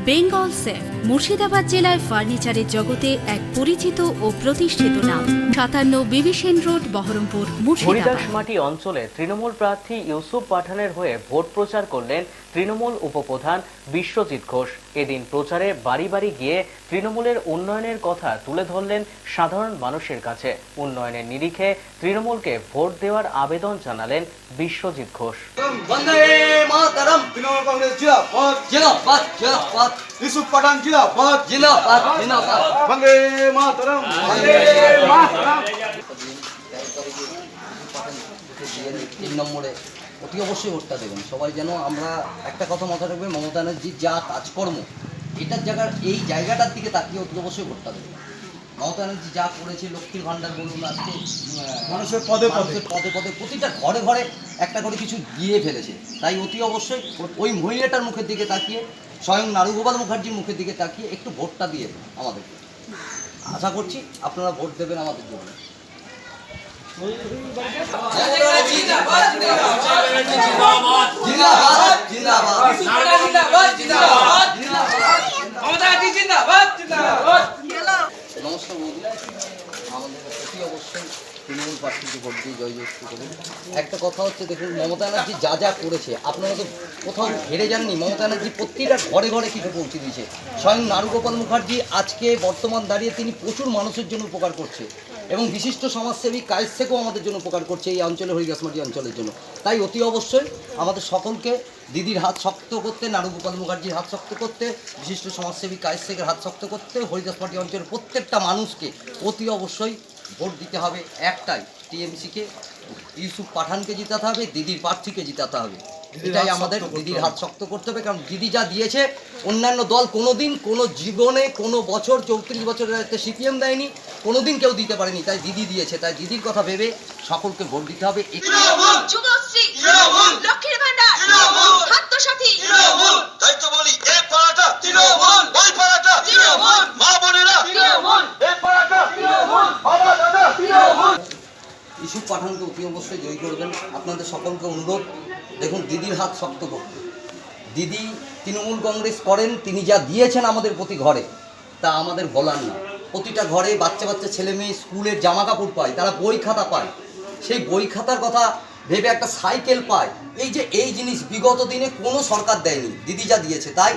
Bengal safe Murshidabad জেলায় ফার্নিচারের জগতে এক পরিচিত ও প্রতিষ্ঠিত নাম। 57 বিবিসেন রোড, বহরমপুর, মুর্শিদাবাদ। হরিদাসমাটি অঞ্চলে তৃণমূল প্রার্থী ইউসুফ পাঠানের হয়ে ভোট প্রচার করলেন তৃণমূল উপপ্রধান বিশ্বজিৎ ঘোষ। এদিন প্রচারে বাড়ি বাড়ি গিয়ে তৃণমূলের উন্নয়নের কথা তুলে ধরলেন সাধারণ মানুষের কাছে। উন্নয়নের নিরিখে তৃণমূলকে ভোট দেওয়ার আবেদন জানালেন বিশ্বজিৎ ঘোষ। বন্দে মাতরম। তৃণমূল কংগ্রেস জিন্দাবাদ জিন্দাবাদ জিন্দাবাদ। ইউসুফ পাঠান জিন্দাবাদ জিন্দাবাদ জিন্দাবাদ। বন্দে মাতরম বন্দে মাতরম। 3 নম্বরে অতি অবশ্যই ভোটটা দেবেন সবাই। যেন আমরা একটা কথা মাথায় রাখবে, মমতা ব্যানার্জির যা কাজকর্ম এটার এই জায়গাটার দিকে তাকিয়ে অতি অবশ্যই ভোটটা দেবেন। মমতা ব্যানার্জি যা করেছে, লক্ষ্মীর ভান্ডার বলুন, আজকে মানুষের পদে পদে প্রতিটা ঘরে ঘরে একটা করে কিছু দিয়ে ফেলেছে। তাই অতি অবশ্যই ওই মহিলাটার মুখের দিকে তাকিয়ে, স্বয়ং নারুগোপাল মুখার্জির মুখের দিকে তাকিয়ে একটু ভোটটা দিয়ে আমাদেরকে। আশা করছি আপনারা ভোট দেবেন আমাদের জন্য। নমস্কার বৌদি, আমাদের অতি অবশ্যই তৃণমূল প্রার্থীকে ভোট দিয়ে জয়যুক্ত করুন। একটা কথা হচ্ছে, দেখুন মমতা ব্যানার্জি যা যা করেছে আপনারা তো কোথাও হেরে যাননি। মমতা ব্যানার্জি প্রতিটা ঘরে ঘরে কিছু পৌঁছে দিয়েছে। স্বয়ং নারুগোপাল মুখার্জি আজকে বর্তমান দাঁড়িয়ে তিনি প্রচুর মানুষের জন্য উপকার করছে এবং বিশিষ্ট সমাজসেবী কায়েস থেকেও আমাদের জন্য উপকার করছে এই অঞ্চলে, হরিদাসমাটি অঞ্চলের জন্য। তাই অতি অবশ্যই আমাদের সকলকে দিদির হাত শক্ত করতে, নারুগোপাল মুখার্জির হাত শক্ত করতে, বিশিষ্ট সমাজসেবী কায়েস থেকের হাত শক্ত করতে, হরিদাসমাটি অঞ্চলের প্রত্যেকটা মানুষকে অতি অবশ্যই ভোট দিতে হবে। একটাই, টিএমসিকে, ইউসুফ পাঠানকে জিতাতে হবে, দিদির প্রার্থীকে জিতাতে হবে। এটাই আমাদের, দিদির হাত শক্ত করতে হবে। কারণ দিদি যা দিয়েছে অন্যান্য দল কোনোদিন, কোনো জীবনে, কোনো বছর 34 বছরের একটা সিপিএম দেয়নি, কোনোদিন কেউ দিতে পারেনি। তাই দিদি দিয়েছে, তাই দিদির কথা ভেবে সকলকে ভোট দিতে হবে। যুবশ্রী, লক্ষ্মীর ভান্ডার, খাদ্যসাথী, তাই তো বলি এক পাড়াটা তৃণমূল, ওই পাড়াটা তৃণমূল, মা বোনেরা তৃণমূল, এক পাড়াটা তৃণমূল, বাবা দাদা তৃণমূল। ইউসুফ পাঠানকে অতি অবশ্যই জয়ী করবেন। আপনাদের সকলকে অনুরোধ, দেখুন দিদির হাত শক্ত করতে। দিদি তৃণমূল কংগ্রেস করেন, তিনি যা দিয়েছেন আমাদের প্রতি ঘরে তা আমাদের বলার না। প্রতিটা ঘরে বাচ্চা বাচ্চা ছেলে মেয়ে স্কুলের জামা কাপড় পায়, তারা বই খাতা পায়। সেই বই খাতার কথা ভেবে একটা সাইকেল পায়। এই জিনিস বিগত দিনে কোনো সরকার দেয়নি, দিদি যা দিয়েছে। তাই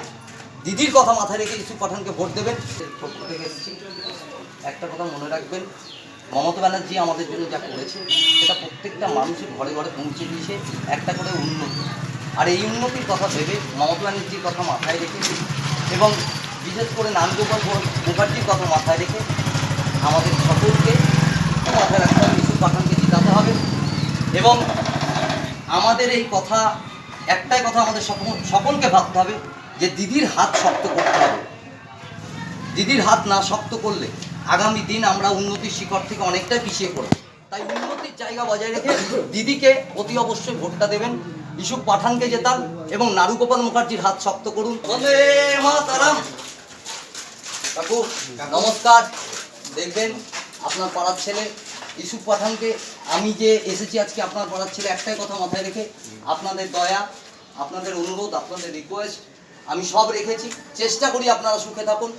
দিদির কথা মাথায় রেখে ইউসুফ পাঠানকে ভোট দেবেন। পক্ষ থেকে এসেছি, একটা কথা মনে রাখবেন, মমতা ব্যানার্জি আমাদের জন্য যা করেছে সেটা প্রত্যেকটা মানুষের ঘরে ঘরে পৌঁছে দিয়েছে একটা করে উন্নতি। আর এই উন্নতির কথা ভেবে, মমতা ব্যানার্জির কথা মাথায় রেখে এবং বিশেষ করে নারুগোপাল মুখার্জির কথা মাথায় রেখে আমাদের সকলকে মাথায় রাখতে হবে, ইউসুফ পাঠানকে জিতাতে হবে। এবং আমাদের এই কথা, একটাই কথা আমাদের সকলকে ভাবতে হবে যে দিদির হাত শক্ত করতে হবে। দিদির হাত না শক্ত করলে আগামী দিন আমরা উন্নতির শিখর থেকে অনেকটাই পিছিয়ে পড়ব। তাই উন্নতির জায়গা বজায় রেখে দিদিকে অতি অবশ্যই ভোটটা দেবেন, ইউসুফ পাঠানকে জেতান এবং নারুগোপাল মুখার্জির হাত শক্ত করুন। বন্দে মাতরম। কাকু নমস্কার। দেখবেন আপনার পাড়ার ছেলে ইউসুফ পাঠানকে, আমি যে এসেছি আজকে আপনার পাড়ার ছেলে, একটাই কথা মাথায় রেখে, আপনাদের দয়া, আপনাদের অনুরোধ, আপনাদের রিকোয়েস্ট আমি সব রেখেছি। চেষ্টা করি আপনারা সুখে থাকুন।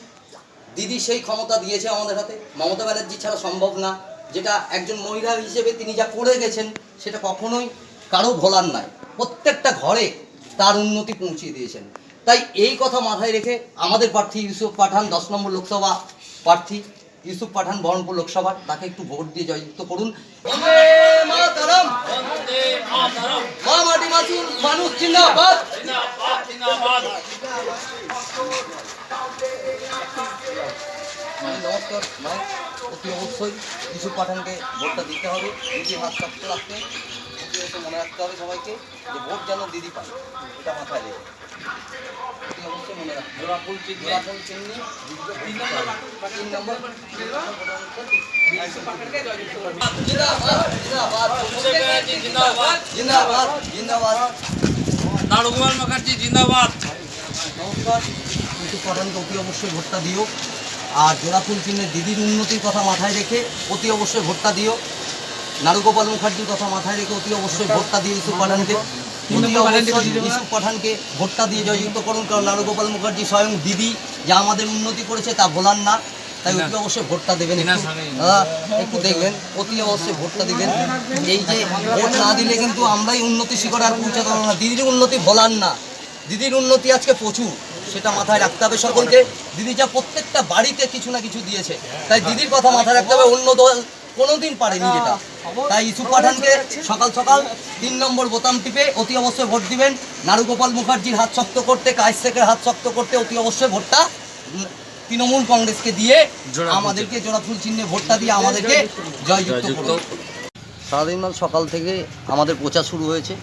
দিদি সেই ক্ষমতা দিয়েছে আমাদের হাতে, মমতা ব্যানার্জি ছাড়া সম্ভব না। যেটা একজন মহিলা হিসেবে তিনি যা করে গেছেন সেটা কখনোই কারো ভোলার নয়। প্রত্যেকটা ঘরে তার উন্নতি পৌঁছিয়ে দিয়েছেন। তাই এই কথা মাথায় রেখে আমাদের প্রার্থী ইউসুফ পাঠান, 10 নম্বর লোকসভা প্রার্থী ইউসুফ পাঠান, বহরমপুর লোকসভার, তাকে একটু ভোট দিয়ে জয়যুক্ত করুন। বন্দে মাতরম, বন্দে মাতরম, মা মাটি মানুষ জিন্দাবাদ জিন্দাবাদ জিন্দাবাদ। নমস্কার ভাই, অতি অবশ্যই ইউসুফ পাঠানকে ভোটটা দিতে হবে। দিদির হাত শক্ত রাখতে অতি অবশ্যই মনে রাখতে হবে সবাইকে যে ভোট যেন দিদি পায়, এটা মাথায় রেখে অতি অবশ্যই মনে রাখতে। জোড়াফুল চিহ্নি 3 নম্বর জিন্দাবাদ জিন্দাবাদ জিন্দাবাদ। নারুগোপাল মুখার্জি জিন্দাবাদ। নমস্কার, ইউসুফ পাঠানকে অতি অবশ্যই ভোটটা দিও। আর জোড়াফুল চিহ্নে দিদির উন্নতির কথা মাথায় রেখে অতি অবশ্যই ভোটটা দিও। নারুগোপাল মুখার্জির কথা মাথায় রেখে অতি অবশ্যই ভোটটা দিও ইউসুফ পাঠানকে। ইউসুফ পাঠানকে ভোটটা দিয়ে জয়যুক্ত করুন, কারণ নারুগোপাল মুখার্জি স্বয়ং দিদি যা আমাদের উন্নতি করেছে তা বলার না, তাই অতি অবশ্যই ভোটটা দেবেন। একটু দেখবেন, অতি অবশ্যই ভোটটা দিবেন। এই যে ভোট না দিলে কিন্তু আমরাই উন্নতি শিখরে আর পৌঁছাতে পারবো না। দিদির উন্নতি বলার না, দিদির উন্নতি আজকে প্রচুর, সেটা মাথায় রাখতে হবে সকলকে। দিদি যা প্রত্যেকটা বাড়িতে কিছু না কিছু দিয়েছে, তাই দিদির কথা মাথায় রাখতে হবে। অন্য দল কোনোদিন পারেনি যেটা, তাই ইউসুফ পাঠানকে সকাল সকাল 3 নম্বর বোতাম টিপে অতি অবশ্যই ভোট দিবেন। নারুগোপাল মুখার্জির হাত শক্ত করতে, কায়েস শেখের হাত শক্ত করতে অতি অবশ্যই ভোটটা তৃণমূল কংগ্রেসকে দিয়ে আমাদেরকে জোড়া ফুল চিহ্নে ভোটটা দিয়ে আমাদেরকে জয়যুক্ত করুন। সারাদিন সকাল থেকে আমাদের প্রচার শুরু হয়েছে,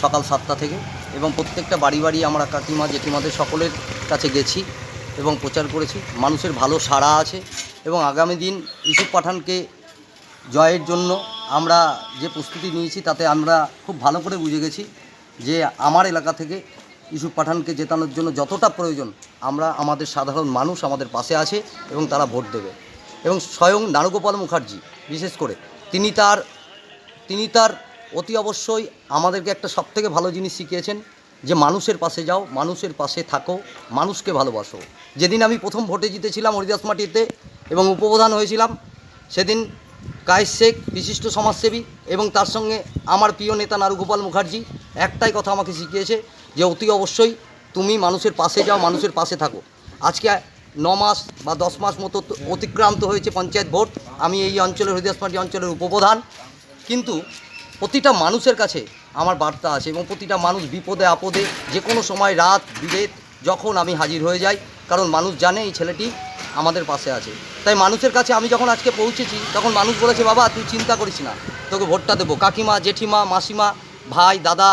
সকাল 7টা থেকে, এবং প্রত্যেকটা বাড়ি বাড়ি আমরা কাকিমা জেঠিমাদের সকলের কাছে গেছি এবং প্রচার করেছি। মানুষের ভালো সাড়া আছে এবং আগামী দিন ইউসুফ পাঠানকে জয়ের জন্য আমরা যে প্রস্তুতি নিয়েছি তাতে আমরা খুব ভালো করে বুঝে গেছি যে আমার এলাকা থেকে ইউসুফ পাঠানকে জেতানোর জন্য যতটা প্রয়োজন আমরা আমাদের সাধারণ মানুষ আমাদের পাশে আছে এবং তারা ভোট দেবে। এবং স্বয়ং নারুগোপাল মুখার্জি বিশেষ করে তিনি তার অতি অবশ্যই আমাদেরকে একটা সবথেকে ভালো জিনিস শিখিয়েছেন যে মানুষের পাশে যাও, মানুষের পাশে থাকো, মানুষকে ভালোবাসো। যেদিন আমি প্রথম ভোটে জিতেছিলাম হরিদাস মাটিতে এবং উপপ্রধান হয়েছিলাম, সেদিন কায়েস শেখ বিশিষ্ট সমাজসেবী এবং তার সঙ্গে আমার প্রিয় নেতা নারুগোপাল মুখার্জি একটাই কথা আমাকে শিখিয়েছে যে অতি অবশ্যই তুমি মানুষের পাশে যাও, মানুষের পাশে থাকো। আজকে 9 মাস বা 10 মাস মতো অতিক্রান্ত হয়েছে পঞ্চায়েত ভোট, আমি এই অঞ্চলের হরিদাস মাটি অঞ্চলের উপপ্রধান, কিন্তু প্রতিটা মানুষের কাছে আমার বার্তা আছে এবং প্রতিটা মানুষ বিপদে আপদে যে কোনো সময় রাত বিরেত যখন আমি হাজির হয়ে যাই, কারণ মানুষ জানে এই ছেলেটি আমাদের পাশে আছে। তাই মানুষের কাছে আমি যখন আজকে পৌঁছেছি তখন মানুষ বলেছে, বাবা তুই চিন্তা করিস না, তোকে ভোটটা দেবো। কাকিমা জেঠিমা মাসিমা ভাই দাদা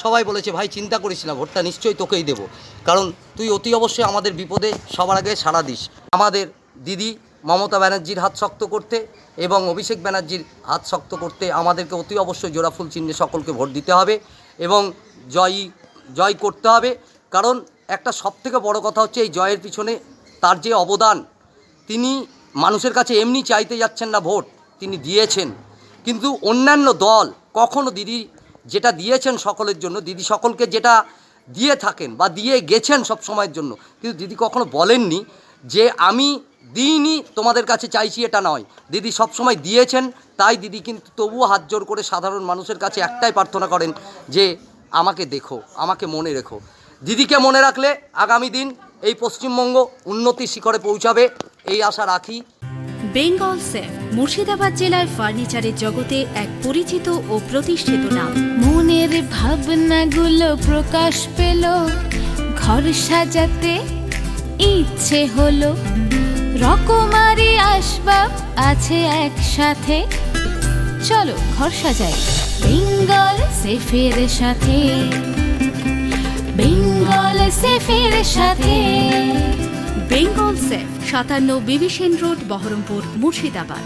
সবাই বলেছে, ভাই চিন্তা করিস না, ভোটটা নিশ্চয়ই তোকেই দেবো, কারণ তুই অতি অবশ্যই আমাদের বিপদে সবার আগে সাড়া দিস। আমাদের দিদি মমতা ব্যানার্জির হাত শক্ত করতে এবং অভিষেক ব্যানার্জির হাত শক্ত করতে আমাদেরকে অতি অবশ্যই জোড়া ফুল চিহ্নে সকলকে ভোট দিতে হবে এবং জয় করতে হবে। কারণ একটা সবথেকে বড় কথা হচ্ছে এই জয়ের পিছনে তার যে অবদান, তিনি মানুষের কাছে এমনি চাইতে যাচ্ছেন না ভোট, তিনি দিয়েছেন। কিন্তু অন্যান্য দল কখনো দিদি যেটা দিয়েছেন সকলের জন্য, দিদি সকলকে যেটা দিয়ে থাকেন বা দিয়ে গেছেন সব সময়ের জন্য, কিন্তু দিদি কখনো বলেননি যে আমি দিইনি তোমাদের কাছে চাইছি, এটা নয়। দিদি সবসময় দিয়েছেন, তাই দিদি কিন্তু তবুও হাত জোর করে সাধারণ মানুষের কাছে একটাই প্রার্থনা করেন যে আমাকে দেখো, আমাকে মনে রেখো। দিদিকে মনে রাখলে আগামী দিন এই পশ্চিমবঙ্গ উন্নতির শিখরে পৌঁছাবে, এই আশা রাখি। বেঙ্গল সেফ মুর্শিদাবাদ জেলার ফার্নিচারের জগতে এক পরিচিত ও প্রতিষ্ঠিত নাম। মনের ভাবনাগুলো প্রকাশ পেল, ঘর সাজাতে ইচ্ছে হলো, রকমারি আসবাব আছে একসাথে, চলো ঘর সাজাই বেঙ্গল সেফের সাথে, বেঙ্গল সেফের সাথে। Bengal safe 57 বিবিসেন road, Baharampur, Murshidabad.